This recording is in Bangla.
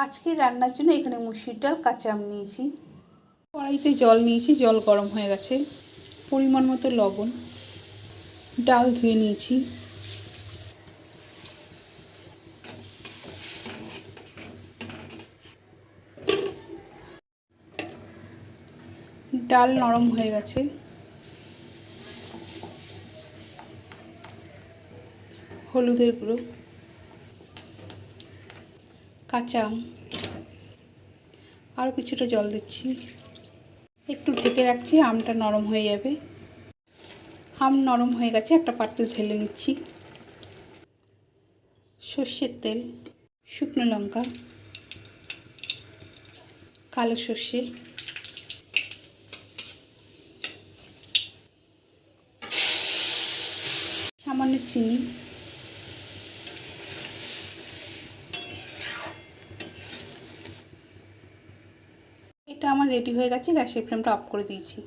আজকে রান্নার জন্য এখানে মুসুর ডাল কাঁচা আম নিয়েছি, কড়াইতে জল নিয়েছি, জল গরম হয়ে গেছে, পরিমাণ মতো লবণ, ডাল ধুয়ে নিয়েছি, ডাল নরম হয়ে গেছে, হলুদের গুঁড়ো, কাঁচা আম, আরও কিছুটা জল দিচ্ছি, একটু ঢেকে রাখছি, আমটা নরম হয়ে যাবে। আম নরম হয়ে গেছে, একটা পাত্রে ঢেলে নিচ্ছি। সর্ষের তেল, শুকনো লঙ্কা, কালো সর্ষে, সামান্য চিনি, এটা আমার রেডি হয়ে গেছে। গ্যাসের ফ্লেমটা অফ করে দিয়েছি।